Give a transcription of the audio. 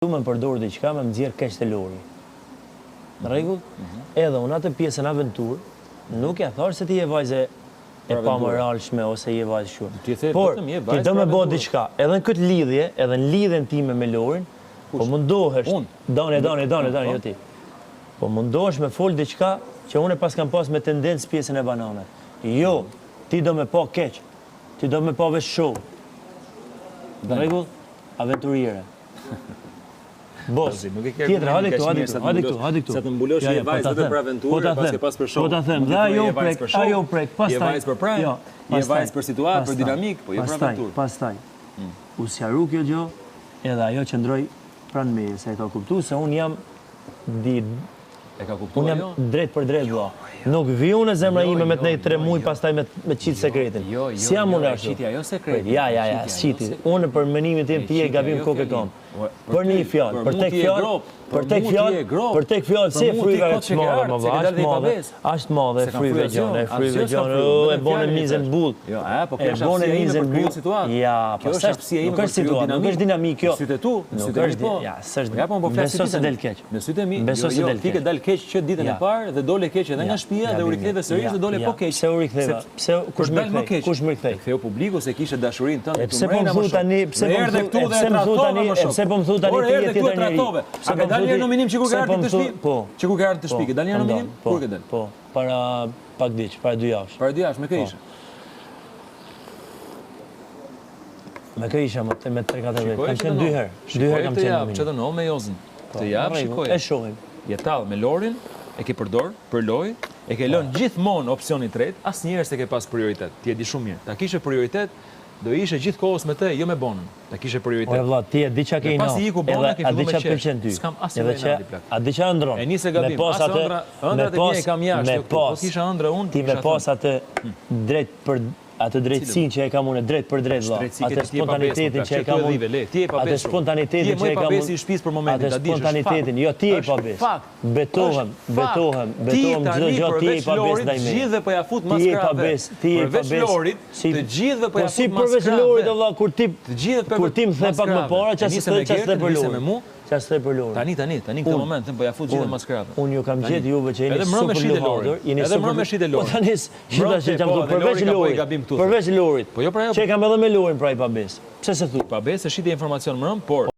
Du me përdorë diqka me më dzirë keq të Lori. Në rregull? Edhe unë atë pjesën aventurë, nuk ja thash se ti je vajze e pamoralshme ose je vajzë shumë. Por, ti do me bo diqka, edhe në këtë lidhje, edhe në lidhjen time me Lorin, po mundohesh, dane, jo ti. Po mundohesh me fol diqka që unë pas kam pas me tendencë pjesën e bananët. Jo, ti do me pa keq, ti do me pa vesh show. Në rregull? Aventurire. Bos, tjetër, hadi këtu. Se të mbulosh një vajzë vetëm për aventurë, pas ke pas për show. Po ta them, dhe ajo prek, pastaj. Je vajzë për prajë, je vajzë për situatë, për dinamik, po jo për aventurë. Pastaj, u sqaru kjo gjë, edhe ajo qëndroi pranë meje, se e ka kuptuar se unë jam E ka kuptuar unë jam drejt për drejt vëlla. Nuk vi unë zemra ime me të nej 3 muaj pastaj me qitë sekretin. Si jam unë ashtu? Qiti ajo sekretin. Ja, qiti. Unë për menimin tim ti e gabim kokë kam. Për një fjalë, për tek fjalë, si e fryga e çmorë më vash, ashtë madhe fryve gjonë, e bone mizën bull. Jo, po kjo është aftësia ime për kriju situatë. Ja, kjo është aftësia ime për kriju dinamik. Nuk është dinamik kjo. Sytë tu, sytë mi po. Ja, s'është. Ja, po flas beso se del keq. Në sytë mi, jo, ti ke dal keq që ditën e parë dhe dole keq edhe nga shtëpia dhe u riktheve sërish dhe dole po keq. Pse u riktheva? Pse kush më kthej? Ktheu publiku se kishe dashurinë tënde tu mrena më shumë. Pse po më thu tani ti je tjetër njeri? A ke dalë një nominim që kur ka ardhur të shtëpi? Po. Që kur ka ardhur të shtëpi, ke dalë një nominim? Kur ke dalë? Po, para pak diç, para 2 javësh. Para 2 javësh me kë ishe? Me kë isha me 3-4 vjet. Kam qenë 2 herë. 2 herë kam qenë nominim. Çfarë do me Jozën? Të javë shikoj. E shohim. Je tall me Lorin, e ke përdor për lojë, e ke lënë gjithmonë opsionin tret, asnjëherë s'e ke pas prioritet. Ti e di shumë mirë. Ta kishe prioritet, do ishe gjithkohës me të, jo me Bonën. Ta kishe prioritet. O vëlla, ti e di çka ke i Pasi iku Bona ke filluar me qesh. S'kam asnjë rëndë plak. A di çka ëndron? E nisë gabim. Pas ëndrat e mia kam jashtë. Po kisha ëndra unë. Ti me pas atë drejt për atë drejtësinë që e kam unë drejt për drejt vëlla. Atë spontanitetin që e kam unë. Atë spontanitetin që e kam unë. Ti je i shtëpisë për momentin, ta dish. Atë spontanitetin, jo ti je i pabes. Betohem çdo gjë ti je i pabes ndaj meje. Të gjithëve po ja fut maskrave. Ti je i pabes. Të gjithëve po ja fut maskrave. Si përveç Lorit vëlla kur ti më the pak më para çfarë për Lorin. Çfarë për Lorin. Tani këtë moment them po ja fut gjithë maskrave. Unë ju kam gjetë juve që jeni super luhadur, Edhe më me shite Lorin. Po tani shita jam këtu përveç Lorit. Po jo pra jo. Çe kam edhe me Lorin pra i pabes. Pse se thu? Pabes e shite informacion mbrëm, por